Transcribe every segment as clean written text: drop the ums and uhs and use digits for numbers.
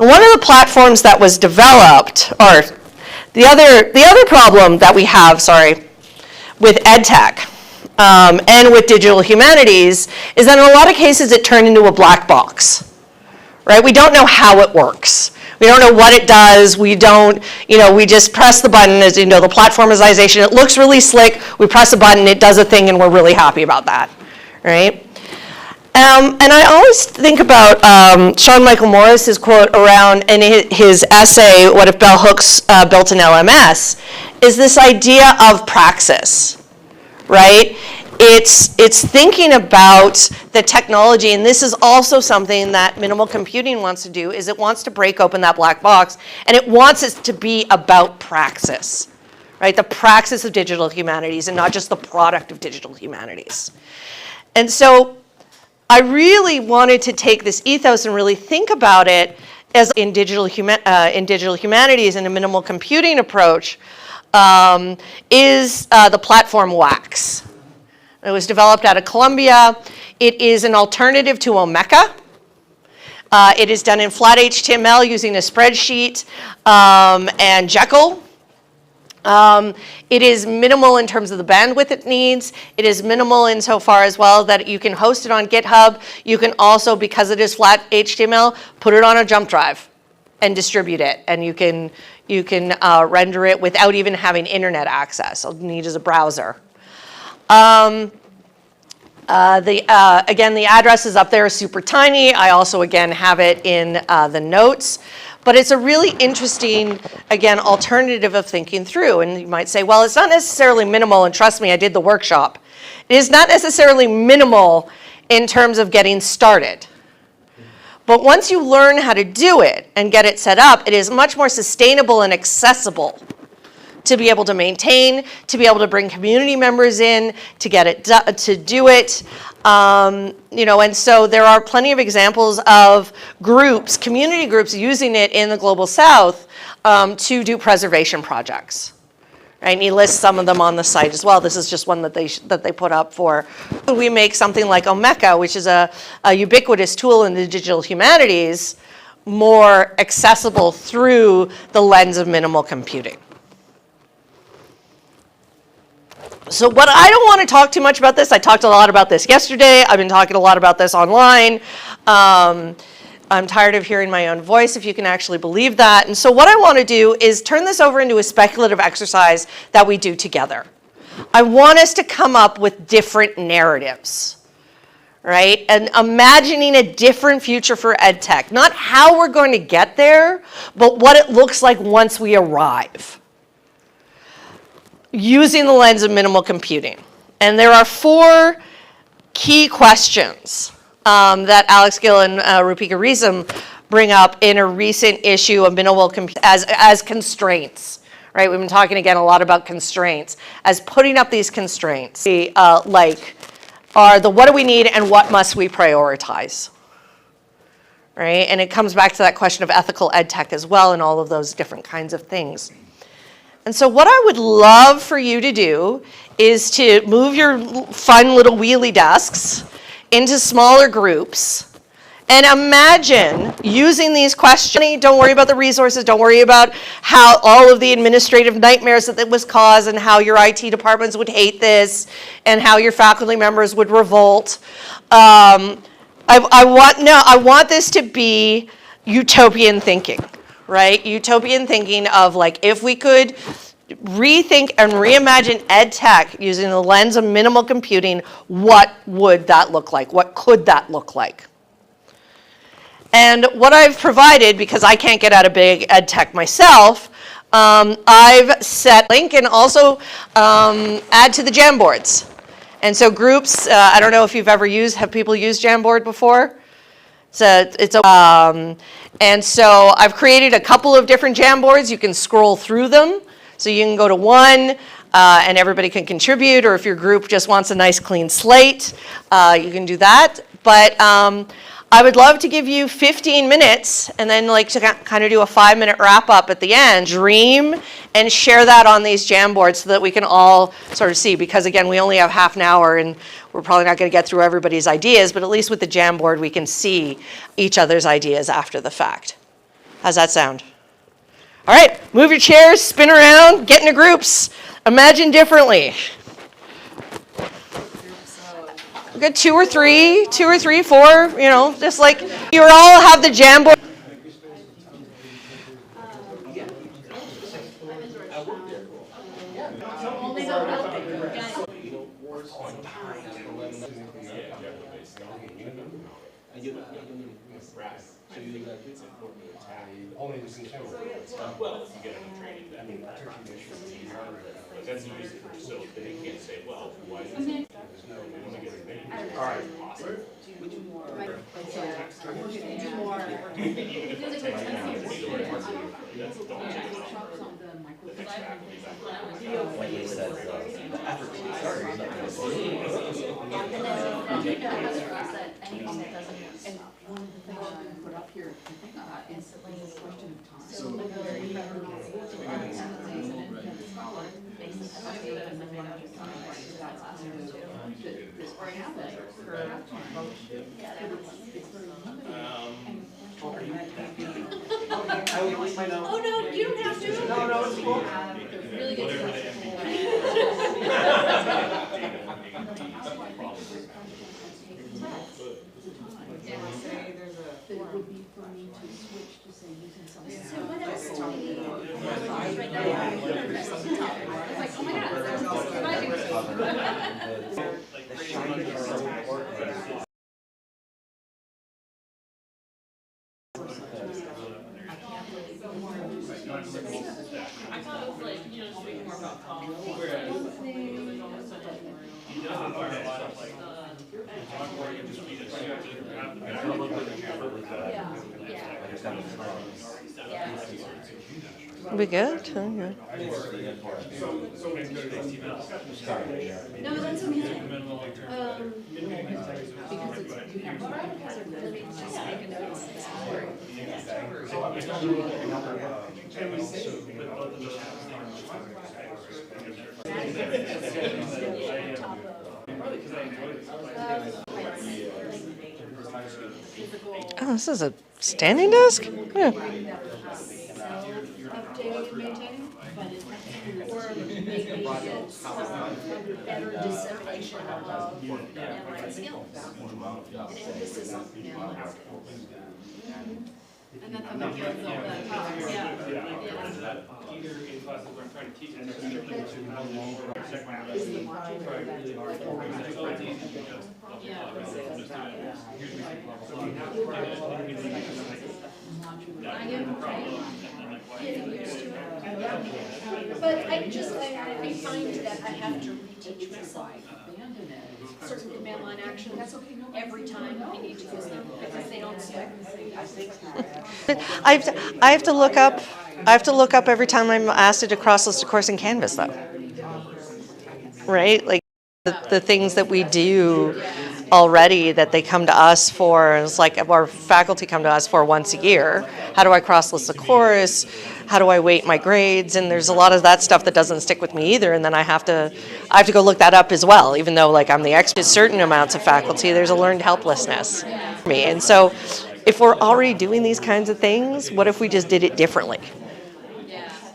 And one of the platforms that was developed, or the other problem that we have, with EdTech and with digital humanities is that in a lot of cases it turned into a black box, right? We don't know how it works. We don't know what it does. We don't, we just press the button, as you know, the platformization. It looks really slick. We press a button, it does a thing, and we're really happy about that, right? And I always think about Sean Michael Morris's quote around in his essay, What If Bell Hooks Built an LMS, is this idea of praxis, right? It's thinking about the technology, and this is also something that minimal computing wants to do, is it wants to break open that black box, and it wants it to be about praxis, right? The praxis of digital humanities and not just the product of digital humanities. And so I really wanted to take this ethos and really think about it as in digital humanities and a minimal computing approach is the platform WAX. It was developed out of Columbia. It is an alternative to Omeka. It is done in flat HTML using a spreadsheet and Jekyll. It is minimal in terms of the bandwidth it needs. It is minimal insofar as well that you can host it on GitHub. You can also, because it is flat HTML, put it on a jump drive and distribute it. And you can render it without even having internet access. All you need is a browser. Again, the address is up there, super tiny. I also, again, have it in the notes. But it's a really interesting, again, alternative of thinking through. And you might say, well, it's not necessarily minimal, and trust me, I did the workshop. It is not necessarily minimal in terms of getting started. But once you learn how to do it and get it set up, it is much more sustainable and accessible to be able to maintain, to be able to bring community members in, to get it to do it. And so there are plenty of examples of groups, community groups, using it in the Global South to do preservation projects. Right? And he lists some of them on the site as well. This is just one that they put up for. We make something like Omeka, which is a ubiquitous tool in the digital humanities, more accessible through the lens of minimal computing. So what I don't want to talk too much about this. I talked a lot about this yesterday. I've been talking a lot about this online. I'm tired of hearing my own voice, if you can actually believe that. And so what I want to do is turn this over into a speculative exercise that we do together. I want us to come up with different narratives, right? And imagining a different future for EdTech. Not how we're going to get there, but what it looks like once we arrive, using the lens of minimal computing. And there are 4 key questions that Alex Gil and Rupika Risam bring up in a recent issue of minimal computing as constraints, right? We've been talking again a lot about constraints, as putting up these constraints, are the what do we need and what must we prioritize, right? And it comes back to that question of ethical EdTech as well, and all of those different kinds of things. And so what I would love for you to do is to move your fun little wheelie desks into smaller groups and imagine using these questions. Don't worry about the resources. Don't worry about how all of the administrative nightmares that was caused and how your IT departments would hate this and how your faculty members would revolt. I want this to be utopian thinking. Right? Utopian thinking of if we could rethink and reimagine EdTech using the lens of minimal computing, what would that look like? What could that look like? And what I've provided, because I can't get out of big EdTech myself, I've set a link and also add to the Jamboards. And so groups, I don't know if you've ever have people used Jamboard before? And so I've created a couple of different Jamboards. You can scroll through them. So you can go to one and everybody can contribute, or if your group just wants a nice clean slate, you can do that. But I would love to give you 15 minutes and then to kind of do a 5-minute wrap up at the end, dream and share that on these Jamboards so that we can all sort of see, because again, we only have half an hour and we're probably not going to get through everybody's ideas, but at least with the Jamboard, we can see each other's ideas after the fact. How's that sound? All right, move your chairs, spin around, get into groups. Imagine differently. We got two or three, four, just like you all have the Jamboard. Oh, no, you don't have to. No, no, it's cool. Really good. So what else do we need? Right now, I thought it was like, speak more about We good? Okay. No, that's okay. Because it's, you have just make a note. Oh, this is a standing desk? Yeah. Updating, maintaining, or maybe it's better dissemination of analytic skills. And emphasis on analytic skills. And that's the majority of the topics, yeah. Either in classes where I'm trying to teach, and there's strictly how the Getting used to it. But I find that I have to reteach myself certain command line actions every time I need to use them because they don't stick. I have to look up every time I'm asked to do cross-listed course in Canvas, though. Right? Like the things that we do already that they come to us for, it's like our faculty come to us for once a year. How do I cross-list a course? How do I weight my grades? And there's a lot of that stuff that doesn't stick with me either, and then I have to go look that up as well, even though like I'm the expert. Certain amounts of faculty, there's a learned helplessness for me. And so if we're already doing these kinds of things, what if we just did it differently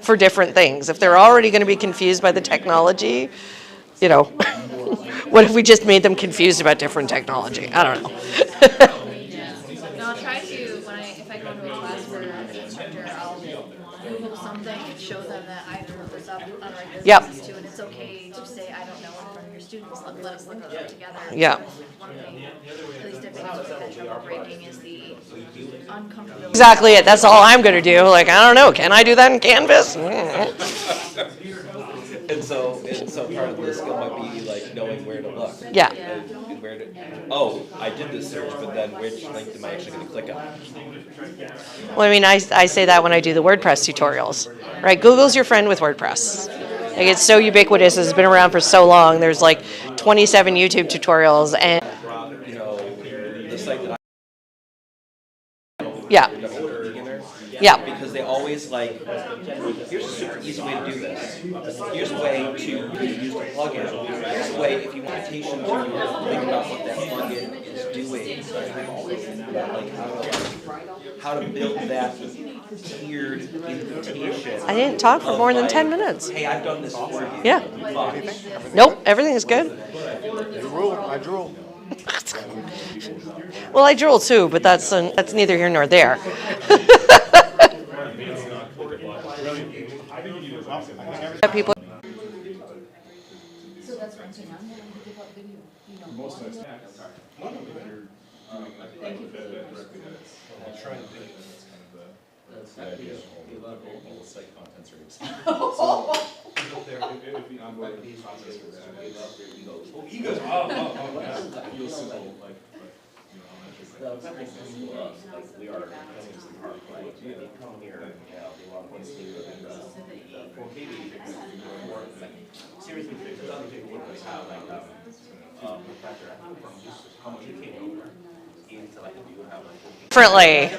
for different things? If they're already going to be confused by the technology, what if we just made them confused about different technology? I don't know. No, I'll try to, if I go into a class for an instructor, I'll Google something and show them that I looked this up on our business too, and it's okay to say, I don't know in front of your students, let us look it up together. Yeah. One thing, at least I've been able to catch trouble breaking is the uncomfortability. Exactly it. That's all I'm going to do. Like, I don't know. Can I do that in Canvas? And so part of the skill might be like knowing where to look. Yeah. And where to, I did this search, but then which link am I actually going to click on? Well, I mean, I say that when I do the WordPress tutorials, right? Google's your friend with WordPress. Like, it's so ubiquitous. It's been around for so long. There's like 27 YouTube tutorials, and The site that yeah. Yeah. Because they always here's a super easy way to do this. Here's a way to use the plugin. Here's a way if you want attention to think about what that plugin is doing. Like how to build that tiered invitation. I didn't talk for more than 10 minutes. Hey, I've done this for you. Yeah. But Nope, everything is good. I drool. Well, I drool too, but that's neither here nor there. People. So that's what I'm saying, I'm willing to give up video, you know. Differently.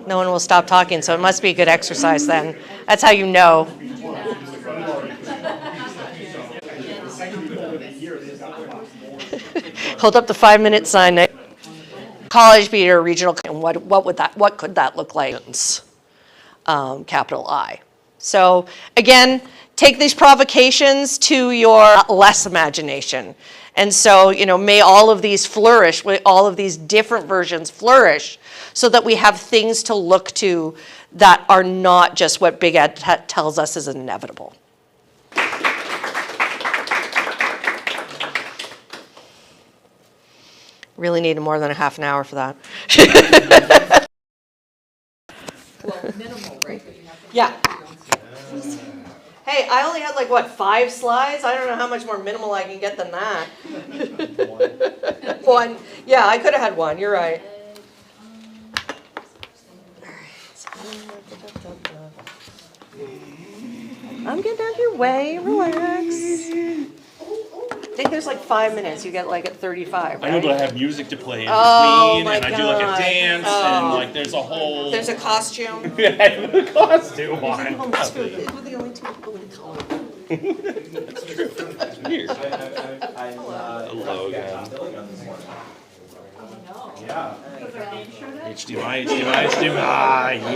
No one will stop talking, so it must be a good exercise then. That's how you know. Hold up the 5-minute sign. College be a regional, and what could that look like? Capital I. So again, take these provocations to your less imagination. And so, may all of these flourish, all of these different versions flourish, so that we have things to look to that are not just what Big Ed tells us is inevitable. Really needed more than a half an hour for that. Well, minimal, right, but you have to. Yeah. Hey, I only had 5 slides. I don't know how much more minimal I can get than that. One. Yeah, I could have had one. You're right. I'm getting out of your way. Relax. I think there's 5 minutes. You get at 35. I know, Right? but I have music to play in Oh, between, my and I do a God. dance, Oh. and there's a whole. There's a costume. Yeah, I have a costume on. We're the only two people in color. Weird. Hello again. HDMI,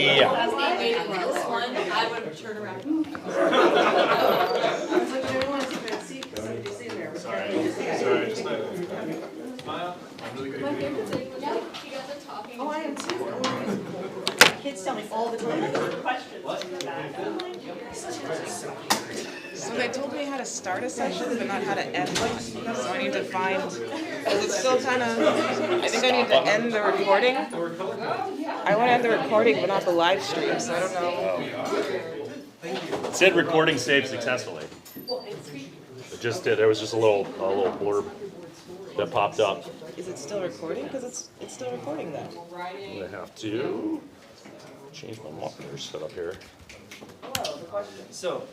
yeah. This one, I would turn around. My favorite thing was like, you guys are talking. Oh, I am too. Kids tell me all the time. So they told me how to start a session, but not how to end one. So I need to find, because it's still kind of, I think I need to end the recording. I want to end the recording, but not the live stream, so I don't know. It said recording saved successfully. It just did. There was just a little blurb that popped up. Is it still recording? Because it's still recording then. I'm gonna have to change my monitor setup here. So,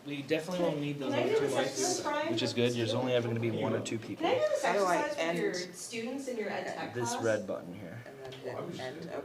we definitely won't need those other 2 mics, which is good. There's only ever going to be 1 or 2 people. How do I end students in your ed tech This red button here. and then end?